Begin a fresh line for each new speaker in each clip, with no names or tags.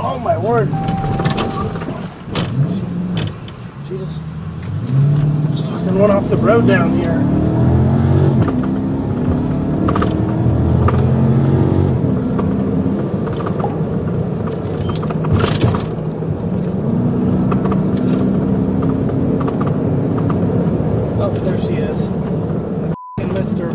Oh my word. She just fucking went off the road down here. Oh, there she is. I missed her.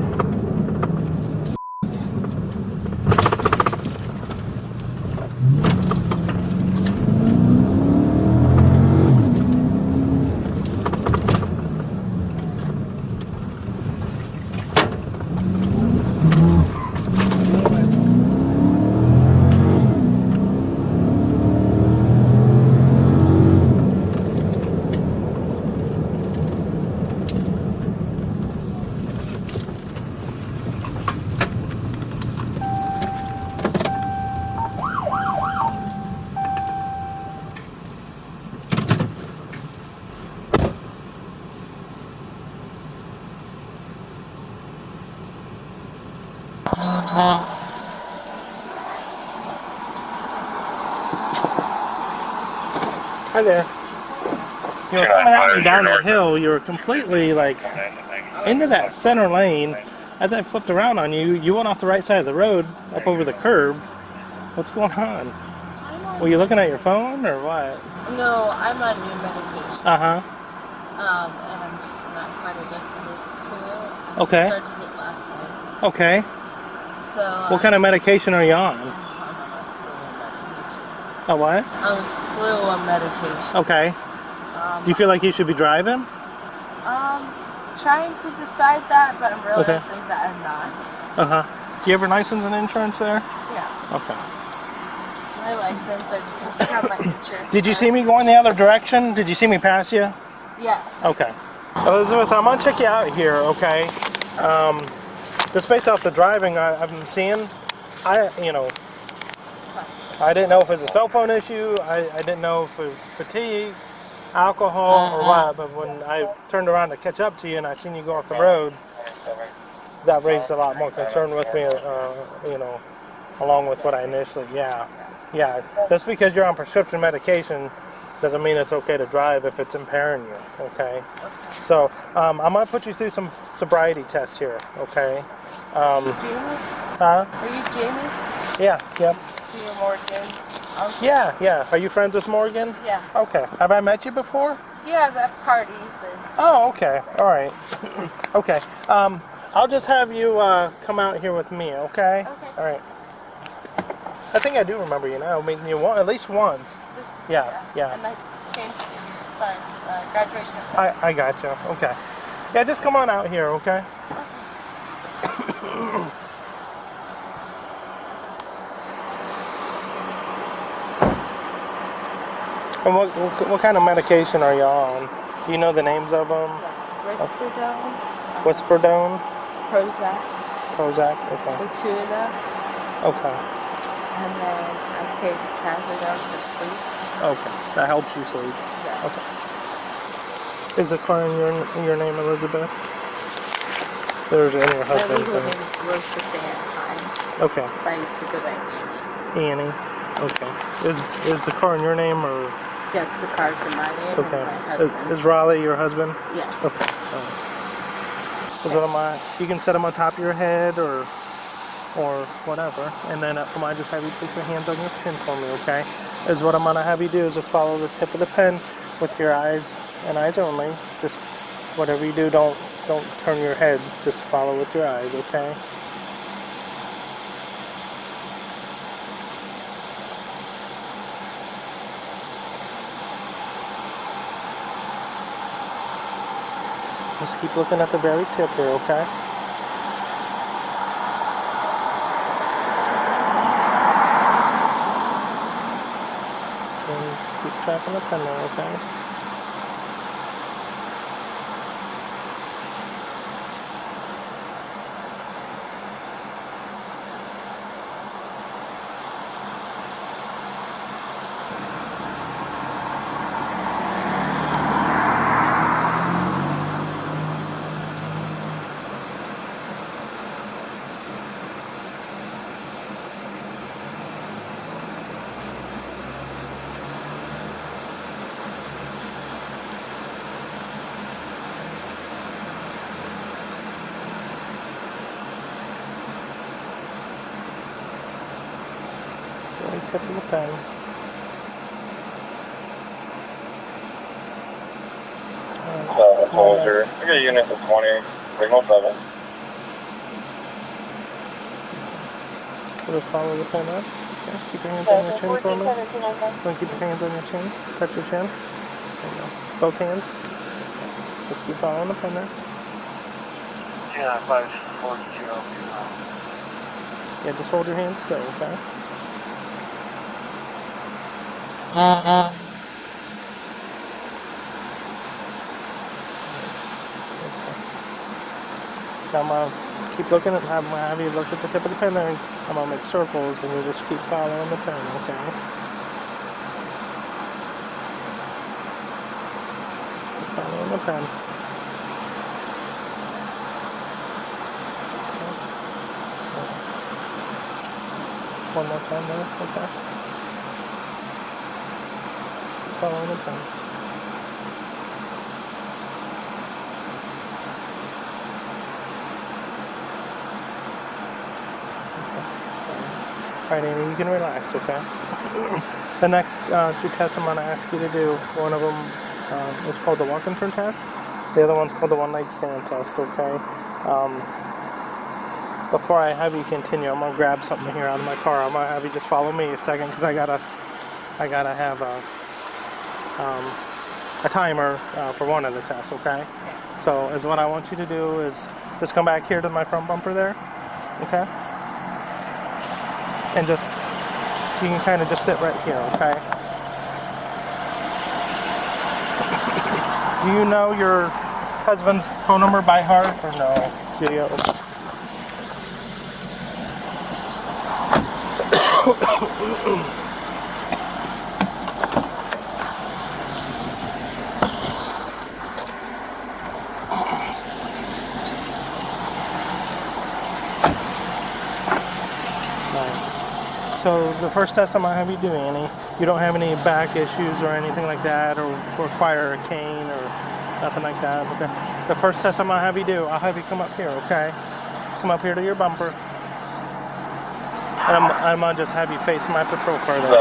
Hi there. You were coming at me down the hill. You were completely like into that center lane. As I flipped around on you, you went off the right side of the road up over the curb. What's going on? Were you looking at your phone or what?
No, I'm on new medication.
Uh-huh.
And I'm just not quite adjusted to it.
Okay.
I started it last night.
Okay.
So.
What kind of medication are you on?
I'm on a slew of medication.
A what?
I'm a slew of medication.
Okay. Do you feel like you should be driving?
Trying to decide that, but I'm realizing that I'm not.
Uh-huh. Do you have your license and insurance there?
Yeah.
Okay.
My license, I just don't have my insurance.
Did you see me going the other direction? Did you see me pass you?
Yes.
Okay. Elizabeth, I'm gonna check you out here, okay? Just based off the driving I've been seeing, I didn't know if it was a cell phone issue. I didn't know if it was fatigue, alcohol, or what. But when I turned around to catch up to you and I seen you go off the road, that raised a lot more concern with me. Along with what I initially, yeah. Just because you're on prescription medication doesn't mean it's okay to drive if it's impairing you. Okay. So I'm gonna put you through some sobriety tests here. Okay.
Jamie?
Huh?
Are you Jamie?
Yeah. Yep.
So you're Morgan?
Yeah. Are you friends with Morgan?
Yeah.
Okay. Have I met you before?
Yeah, I'm at parties. And
Oh, okay. All right. Okay. I'll just have you come out here with me. Okay.
Okay.
All right. I think I do remember you now. I mean, you at least once. Yeah.
And I came to your son's graduation.
I gotcha. Okay. Yeah, just come on out here. Okay. And what kind of medication are you on? Do you know the names of them?
Risperdal,
Risperdal?
Prozac,
Okay.
Latuda,
Okay.
and then I take Trazodone for sleep.
Okay. That helps you sleep.
Yes.
Okay. Is the car in your name, Elizabeth? There's in your
My
husband's
legal
name.
name is Elizabeth Anne.
Okay.
But I used to go by Annie.
Annie. Okay. Is the car in your name or?
Yes, the car's in my name
Okay.
and my husband.
Is Raleigh your husband?
Yes.
Okay. All right. You can set them on top of your head or whatever, and then I just have you place your hands on your chin for me, okay? Is what I'm gonna have you do is just follow the tip of the pen with your eyes and eyes only. Just whatever you do, don't turn your head. Just follow with your eyes, okay? Just keep looking at the very tip here, okay? And keep tracking the pen there, okay? Very tip of the pen.
Soldier. I got a unit of 20, signal 7.
So just follow the pen up. Okay. Keep your hands on your chin for a minute. Keep your hands on your chin. Touch your chin. There you go. Both hands. Just keep following the pen there.
Yeah, 540.
Yeah, just hold your hands still, okay? Now I'm going to keep looking at, I'm going to have you look at the tip of the pen there, and I'm going to make circles, and you just keep following the pen, okay? Keep following the pen. One more time there, okay? Keep following the pen. Alright, Amy, you can relax, okay? The next 2 tests I'm going to ask you to do, one of them is called the walk and turn test. The other one's called the one night stand test, okay? Before I have you continue, I'm going to grab something here out of my car. I'm going to have you just follow me a second because I gotta have a timer for one of the tests, okay? So is what I want you to do is just come back here to my front bumper there, okay? And just, you can kind of just sit right here, okay? Do you know your husband's phone number by heart or no? Do you? So the first test I'm going to have you do, Annie, you don't have any back issues or anything like that, or require a cane or nothing like that. Okay. The first test I'm going to have you do, I'll have you come up here, okay? Come up here to your bumper. And I'm going to just have you face my patrol car there,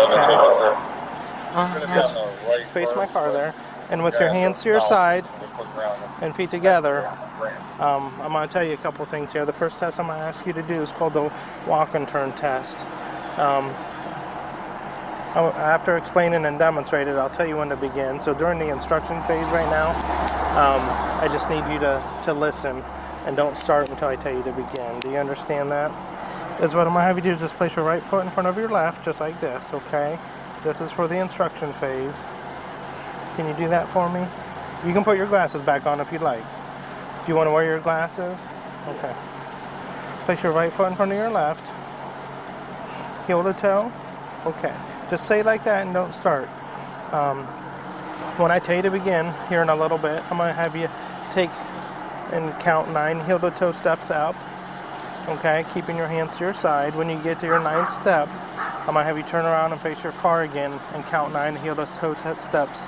okay? Face my car there. And with your hands to your side and feet together, I'm going to tell you a couple things here. The first test I'm going to ask you to do is called the walk and turn test. After explaining and demonstrating, I'll tell you when to begin. So during the instruction phase right now, I just need you to listen and don't start until I tell you to begin. Do you understand that? Is what I'm going to have you do is just place your right foot in front of your left, just like this, okay? This is for the instruction phase. Can you do that for me? You can put your glasses back on if you'd like. Do you want to wear your glasses? Okay. Place your right foot in front of your left. Heel to toe. Okay. Just say like that and don't start. When I tell you to begin, here in a little bit, I'm going to have you take and count 9 heel to toe steps up. Okay, keeping your hands to your side. When you get to your 9th step, I'm going to have you turn around and face your car again and count 9 heel to toe steps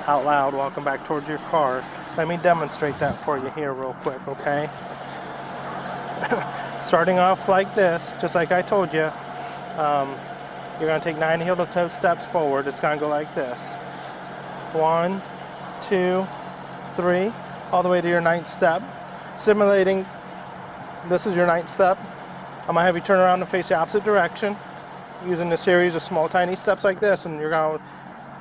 out loud, walking back towards your car. Let me demonstrate that for you here real quick, okay? Starting off like this, just like I told you, you're going to take 9 heel to toe steps forward. It's going to go like this. 1, 2, 3, all the way to your 9th step. Simulating, this is your 9th step. I'm going to have you turn around and face the opposite direction using a series of small tiny steps like this, and you're going to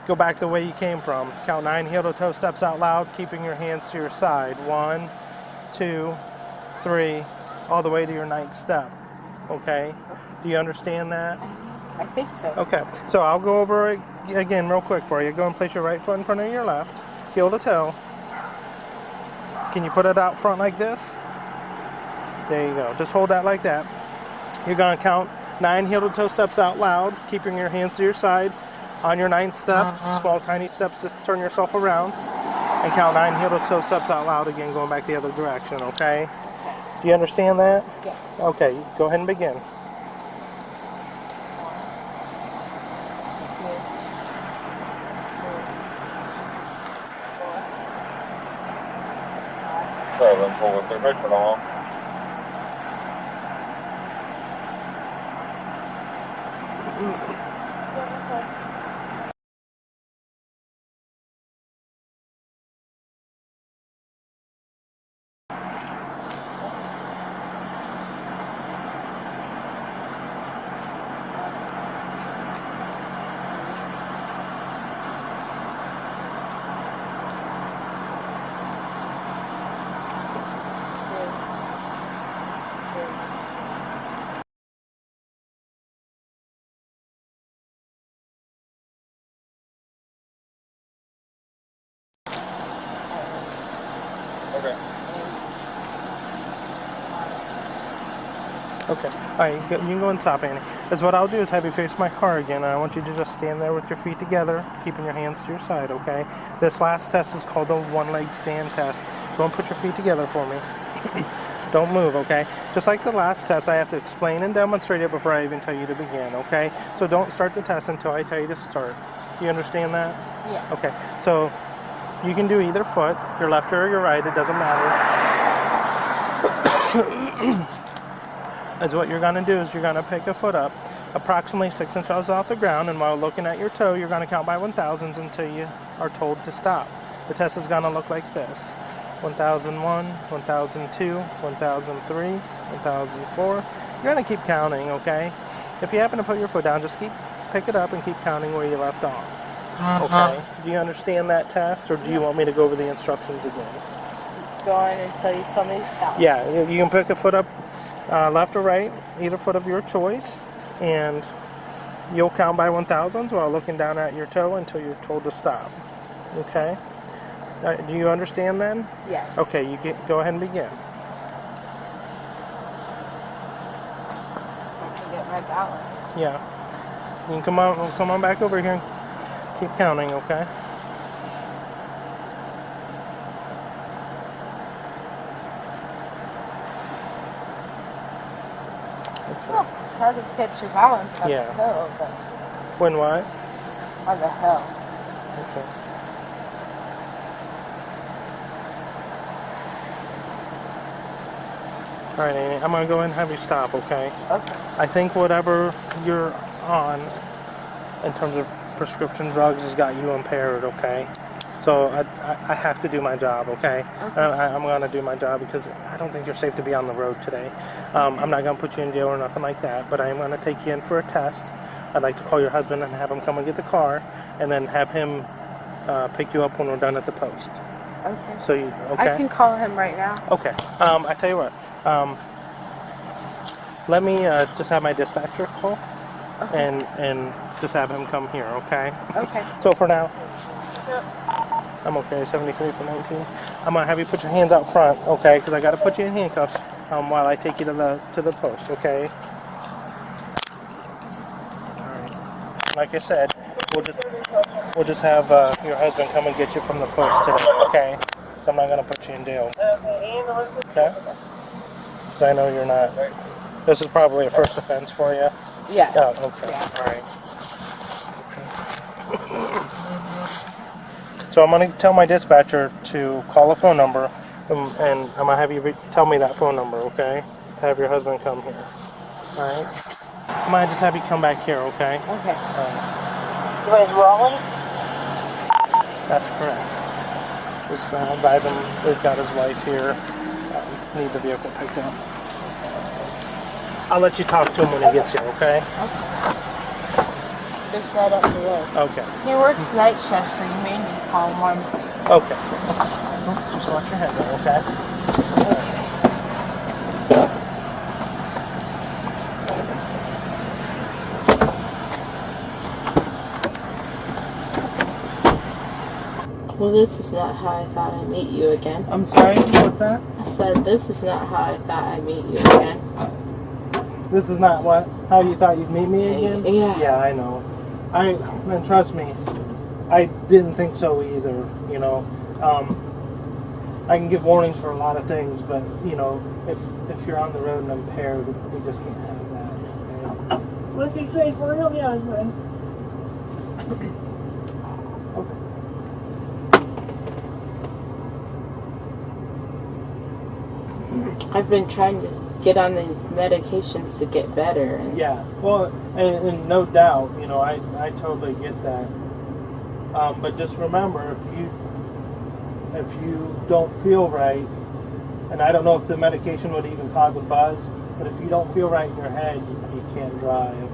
go back the way you came from. Count 9 heel to toe steps out loud, keeping your hands to your side. 1, 2, 3, all the way to your 9th step. Okay? Do you understand that?
I think so.
Okay, so I'll go over it again real quick for you. Go and place your right foot in front of your left, heel to toe. Can you put it out front like this? There you go. Just hold that like that. You're going to count 9 heel to toe steps out loud, keeping your hands to your side. On your 9th step, small tiny steps, just turn yourself around and count 9 heel to toe steps out loud again, going back the other direction, okay? Do you understand that?
Yes.
Okay, go ahead and begin.
Okay.
Okay. Alright, you can go and stop, Annie. Because what I'll do is have you face my car again. I want you to just stand there with your feet together, keeping your hands to your side, okay? This last test is called the one-leg stand test. Go and put your feet together for me. Don't move, okay? Just like the last test, I have to explain and demonstrate it before I even tell you to begin, okay? So don't start the test until I tell you to start. Do you understand that?
Yeah.
Okay. So you can do either foot, your left or your right, it doesn't matter. As what you're going to do is you're going to pick a foot up approximately 6 inches off the ground, and while looking at your toe, you're going to count by 1,000s until you are told to stop. The test is going to look like this: 1001, 1002, 1003, 1004. You're going to keep counting, okay? If you happen to put your foot down, just pick it up and keep counting where you left off. Okay. Do you understand that test, or do you want me to go over the instructions again?
Go on until you tell me to stop.
Yeah, you can pick a foot up, left or right, either foot of your choice, and you'll count by 1,000s while looking down at your toe until you're told to stop. Okay? Do you understand then?
Yes.
Okay, go ahead and begin.
I can get my balance.
Yeah. You can come on back over here and keep counting, okay?
Well, it's hard to catch your balance on
Yeah.
the hill, but
When what?
on the hill.
Okay. All right, Annie, I'm going to go ahead and have you stop, okay?
Okay.
I think whatever you're on in terms of prescription drugs has got you impaired, okay? So I have to do my job, okay? I'm going to do my job because I don't think you're safe to be on the road today. I'm not going to put you in jail or nothing like that, but I am going to take you in for a test. I'd like to call your husband and have him come and get the car, and then have him pick you up when we're done at the post.
Okay.
So okay?
I can call him right now.
Okay. I tell you what. Let me just have my dispatcher call, and just have him come here, okay?
Okay.
So for now, I'm okay. 73 for 19. I'm gonna have you put your hands out front, okay? Because I gotta put you in handcuffs while I take you to the post, okay? All right. Like I said, we'll just have your husband come and get you from the post today, okay? So I'm not gonna put you in jail, okay? Because I know you're not. This is probably a first offense for you.
Yes.
Oh, okay.
Yeah.
All right. So I'm going to tell my dispatcher to call a phone number, and I'm going to have you tell me that phone number, okay? To have your husband come here. All right? I'm going to just have you come back here, okay?
Okay.
All right.
You guys rolling?
That's correct. Just advise him. We've got his wife here. Need the vehicle picked up. I'll let you talk to him when he gets here, okay?
Just right up the road.
Okay.
He works night shift, so you may need to call him one.
Okay. Just watch your head there, okay?
Well, this is not how I thought I'd meet you again.
I'm sorry, what's that?
I said, this is not how I thought I'd meet you again.
This is not how you thought you'd meet me again?
Yeah.
Yeah, I know. And trust me, I didn't think so either, you know. I can give warnings for a lot of things, but, you know, if you're on the road and impaired, we just can't have that, okay?
What's he say for real, husband?
Okay.
I've been trying to get on the medications to get better.
Yeah, well, and no doubt, you know, I totally get that. But just remember, if you don't feel right, and I don't know if the medication would even cause a buzz, but if you don't feel right in your head, you can't drive.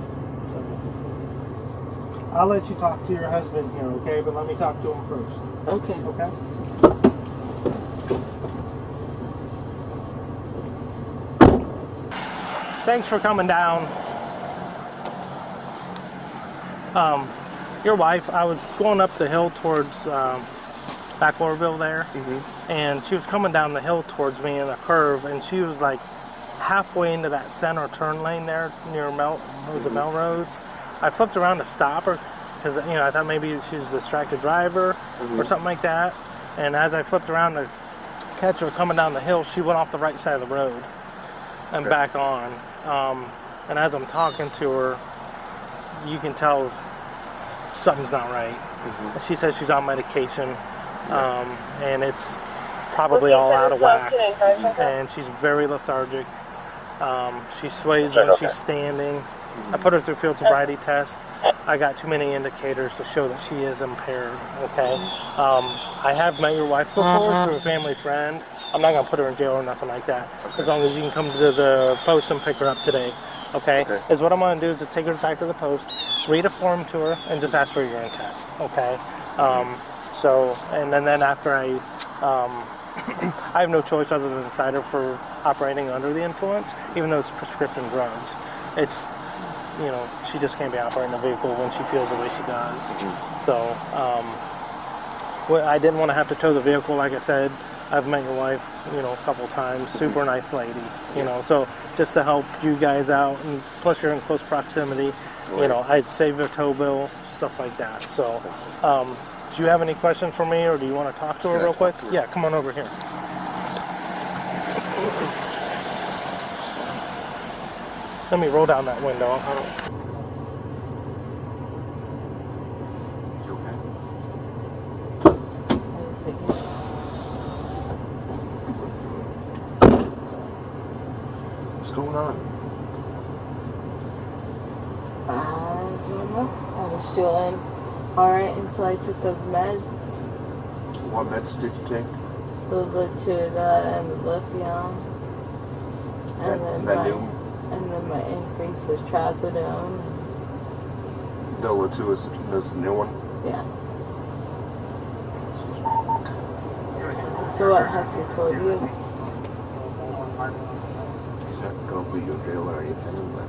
So I'll let you talk to your husband here, okay? But let me talk to him first.
Okay.
Okay? Thanks for coming down. Your wife, I was going up the hill towards Backlorville there, and she was coming down the hill towards me in a curve, and she was like halfway into that center turn lane there near Melrose. I flipped around to stop her because, you know, I thought maybe she was a distracted driver or something like that. And as I flipped around to catch her coming down the hill, she went off the right side of the road and back on. And as I'm talking to her, you can tell something's not right. She says she's on medication, and it's probably all out of whack. And she's very lethargic. She sways when she's standing. I put her through field sobriety test. I got too many indicators to show that she is impaired. Okay. I have met your wife before through a family friend. I'm not gonna put her in jail or nothing like that. As long as you can come to the post and pick her up today. Okay. Is what I'm gonna do is just take her back to the post, read a form to her, and just ask for a urine test. Okay. So, and then after I have no choice other than cite her for operating under the influence, even though it's prescription drugs. It's, you know, she just can't be operating a vehicle when she feels the way she does. So, I didn't want to have to tow the vehicle. Like I said, I've met your wife, you know, a couple times. Super nice lady, you know. So just to help you guys out, and plus you're in close proximity, you know, I'd save a tow bill, stuff like that. So, do you have any questions for me, or do you want to talk to her real quick? Yeah, come on over here. Let me roll down that window.
You okay? What's going on?
I don't know. I was feeling alright until I took those meds.
What meds did you take?
The Latuda and the lithium. And then my increase of trazodone.
The Latu is the new one?
Yeah. So what has he told you?
He's not going to put you in jail or anything, but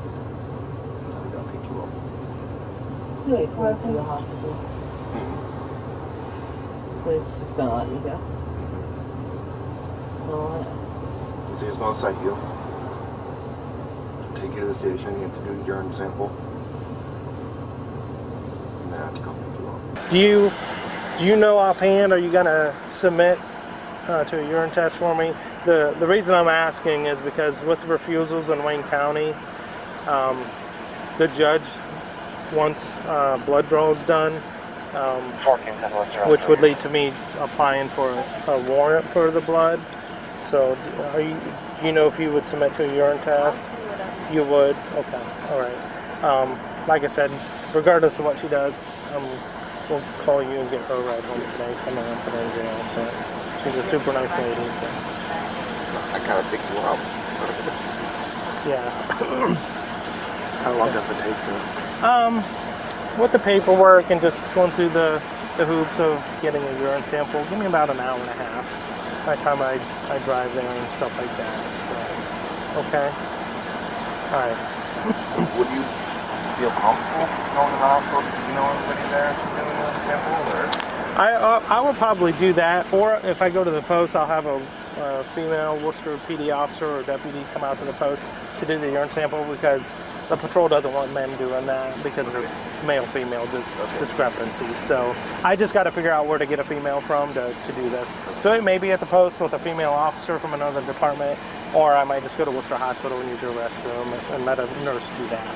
he's going to pick you up.
Going to the hospital. So he's just going to let me go. So what?
So he's going to cite you. Take you to the station, you have to do a urine sample. And then I have to come pick you up.
Do you know offhand, are you going to submit to a urine test for me? The reason I'm asking is because with refusals in Wayne County, the judge wants blood draws done, which would lead to me applying for a warrant for the blood. So do you know if you would submit to a urine test? You would? Okay. All right. Like I said, regardless of what she does, we'll call you and get her right home today because I'm not going to put her in jail. So she's a super nice lady. So.
I gotta pick you up.
Yeah.
How long does it take to?
With the paperwork and just going through the hoops of getting a urine sample, give me about an hour and a half by the time I drive there and stuff like that. So, okay. All right.
Would you feel comfortable going to the hospital because you know everybody there doing a sample? Or?
I will probably do that, or if I go to the post, I'll have a female Worcester PD officer or deputy come out to the post to do the urine sample because the patrol doesn't want men doing that because of male-female discrepancies. So I just got to figure out where to get a female from to do this. So it may be at the post with a female officer from another department, or I might just go to Worcester Hospital and use your restroom and let a nurse do that.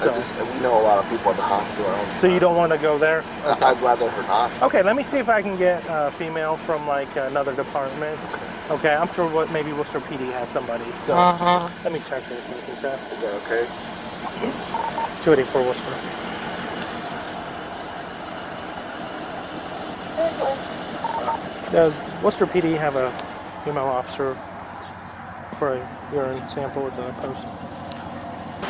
Okay. So we know a lot of people at the hospital.
So you don't want to go there?
I'd rather her not.
Okay, let me see if I can get a female from like another department. Okay, I'm sure maybe Worcester PD has somebody, so let me check real quick, okay?
Is that okay?
284 Worcester. Does Worcester PD have a female officer for a urine sample at the post?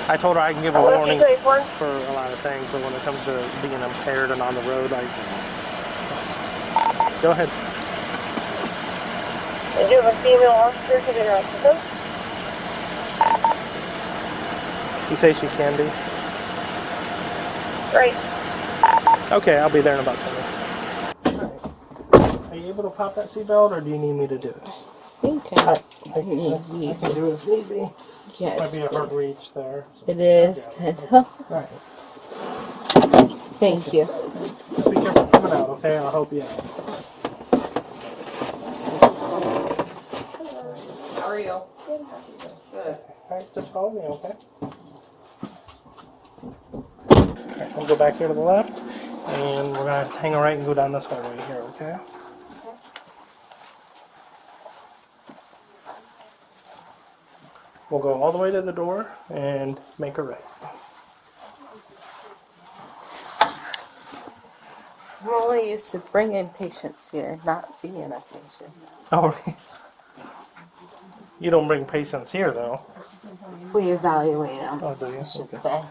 I told her I can give a warning for a lot of things, but when it comes to being impaired and on the road, go ahead.
Do you have a female officer for the hospital?
You say she can be?
Right.
Okay, I'll be there in about 10 minutes. Are you able to pop that seatbelt, or do you need me to do it?
You can.
I can do it if need be.
Yes.
Might be a hard reach there. So.
It is. Kind of.
Alright.
Thank you.
Just be careful coming out, okay? I'll help you out.
How are you? Good.
Alright, just follow me, okay? Alright, we'll go back here to the left, and we're going to hang a right and go down this hallway here, okay? We'll go all the way to the door and make a right.
I'm only used to bringing patients here, not being a patient.
Oh, really? You don't bring patients here, though.
We evaluate them.
Oh, do you?
I should
Okay.
say.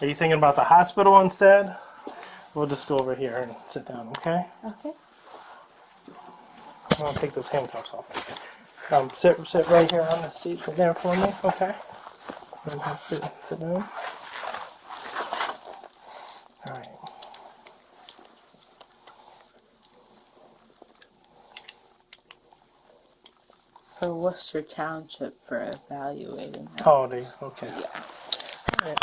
Are you thinking about the hospital instead? We'll just go over here and sit down, okay?
Okay.
I'm going to take those handcuffs off. Sit right here on the seat right there for me, okay? Sit down. Alright.
For Worcester Township for evaluating them.
Oh, do you? Okay.
Yeah.
Alright.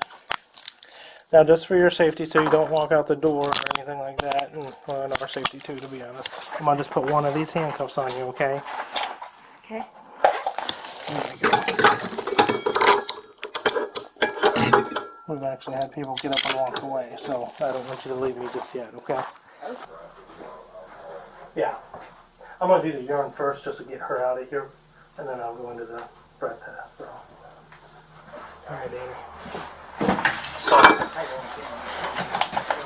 Now, just for your safety, so you don't walk out the door or anything like that, and well, and our safety too, to be honest, I'm going to just put one of these handcuffs on you, okay?
Okay.
There we go. We've actually had people get up and walk away, so I don't want you to leave me just yet, okay? Yeah. I'm going to do the urine first just to get her out of here, and then I'll go into the breath test, so. Alright, Amy. So, like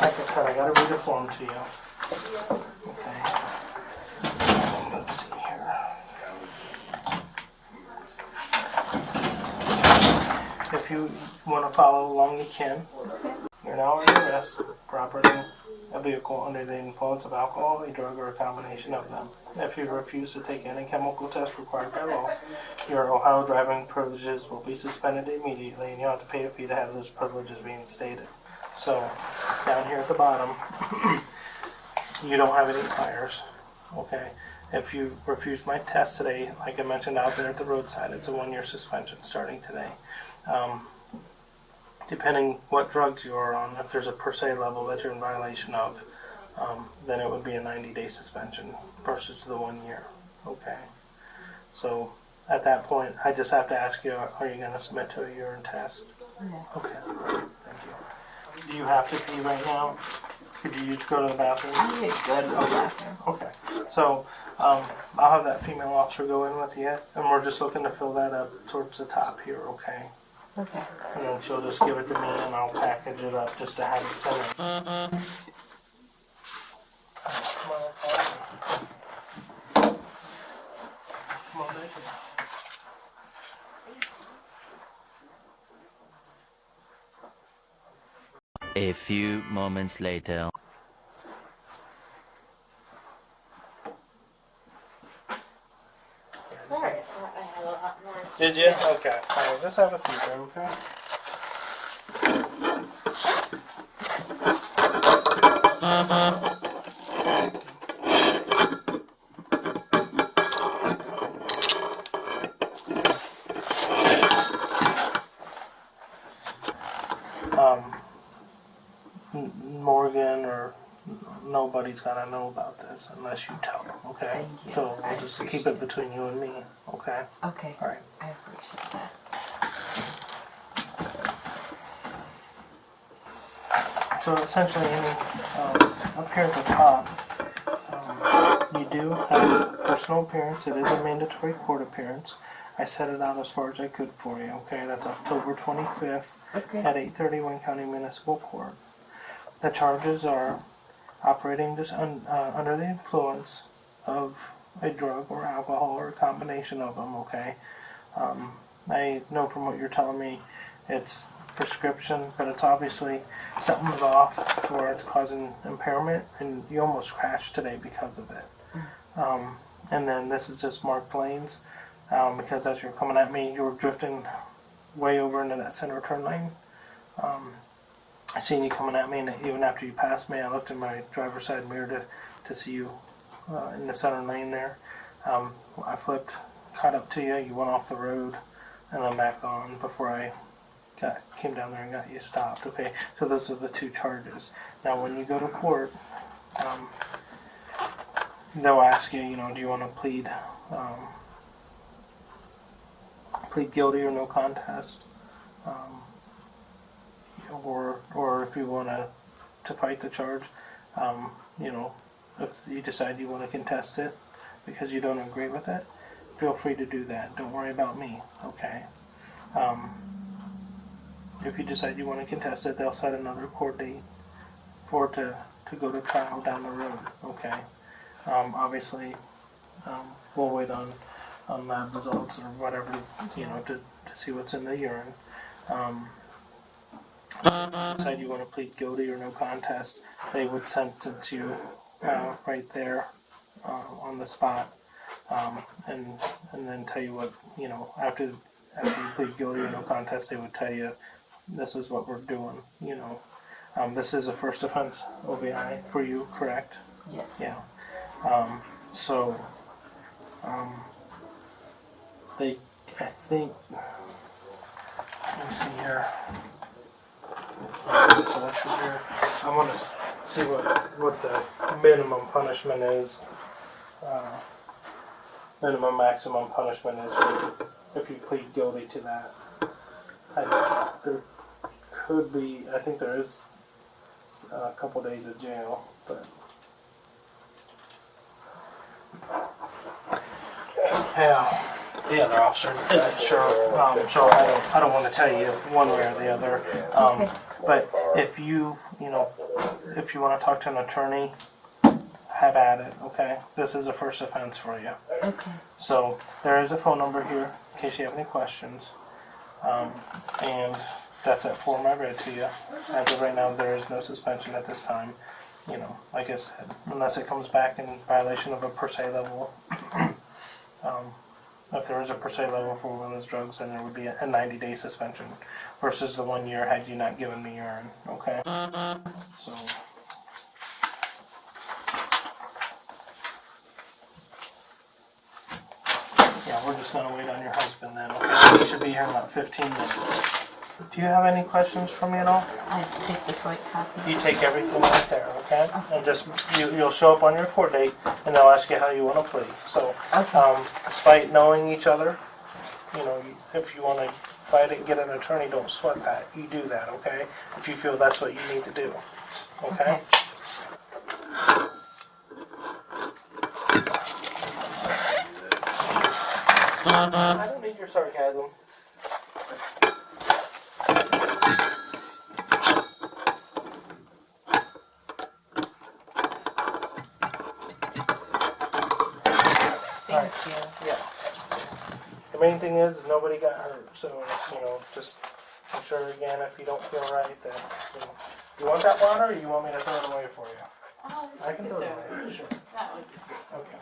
I said, I got to read the form to you. Okay. Let's see here. If you want to follow along, you can. You're now under arrest for operating a vehicle under the influence of alcohol, a drug, or a combination of them. If you refuse to take any chemical test required by law, your Ohio driving privileges will be suspended immediately, and you'll have to pay a fee to have those privileges reinstated. So, down here at the bottom, you don't have any tires. Okay. If you refuse my test today, like I mentioned out there at the roadside, it's a 1-year suspension starting today. Depending what drugs you are on, if there's a per se level that you're in violation of, then it would be a 90-day suspension versus the 1 year. Okay. So at that point, I just have to ask you, are you going to submit to a urine test?
Yes.
Okay. Thank you. Do you have to pee right now? Could you go to the bathroom?
You get good in the bathroom.
Okay. So I'll have that female officer go in with you, and we're just looking to fill that up towards the top here, okay?
Okay.
And then she'll just give it to me, and I'll package it up just to have it sent in. Come on, that's awesome. Come on, baby.
A few moments later.
Sorry, I had a lot more.
Did you? Okay. Alright, just have a seat there, okay? Morgan or nobody's gonna know about this unless you tell them, okay?
Thank you.
So
I
we'll just keep
appreciate
it between you and me, okay?
Okay.
Alright.
I appreciate that.
So essentially, up here at the top, You do have personal appearance. It is a mandatory court appearance. I set it out as far as I could for you. Okay, that's October 25th at 8:31 County Municipal Court. The charges are operating just under the influence of a drug or alcohol or a combination of them. Okay, I know from what you're telling me, it's prescription, but it's obviously something's off to where it's causing impairment, and you almost crashed today because of it. And then this is just marked lanes, because as you're coming at me, you were drifting way over into that center turn lane. I seen you coming at me, and even after you passed me, I looked in my driver's side mirror to see you in the center lane there. I flipped, caught up to you, you went off the road, and then back on before I came down there and got you stopped. Okay, so those are the two charges. Now when you go to court, they'll ask you, do you want to plead guilty or no contest, or if you want to fight the charge, if you decide you want to contest it because you don't agree with it, feel free to do that. Don't worry about me, okay? If you decide you want to contest it, they'll set another court date for it to go to trial down the road, okay? Obviously, we'll wait on lab results or whatever, to see what's in the urine. If you decide you want to plead guilty or no contest, they would sentence you right there on the spot, and then tell you what, after you plead guilty or no contest, they would tell you, this is what we're doing, This is a first offense OVI for you, correct?
Yes.
Yeah. I think, let me see here. So that should be, I want to see what the minimum punishment is. Minimum maximum punishment is if you plead guilty to that. There could be, I think there is a couple days of jail, but yeah, the other officer isn't sure, so I don't want to tell you one way or the other. But if you want to talk to an attorney, have at it, okay? This is a first offense for you.
Okay.
So there is a phone number here in case you have any questions. And that's that form I read to you. As of right now, there is no suspension at this time. Like I said, unless it comes back in violation of a per se level. If there is a per se level for one of those drugs, then there would be a 90-day suspension versus the 1 year had you not given me urine. Okay? So. Yeah, we're just going to wait on your husband then, okay? He should be here in about 15 minutes. Do you have any questions for me at all?
I take this white copy.
You take everything right there, okay? And just, you'll show up on your court date, and they'll ask you how you want to plead. So, despite knowing each other, if you want to fight it and get an attorney, don't sweat that. You do that, okay? If you feel that's what you need to do, okay? I don't need your sarcasm.
Thank you.
Yeah. The main thing is nobody got hurt, so just make sure again if you don't feel right that you want that water, or you want me to throw it away for you? I can throw it away. Sure.
That would be great.
Okay.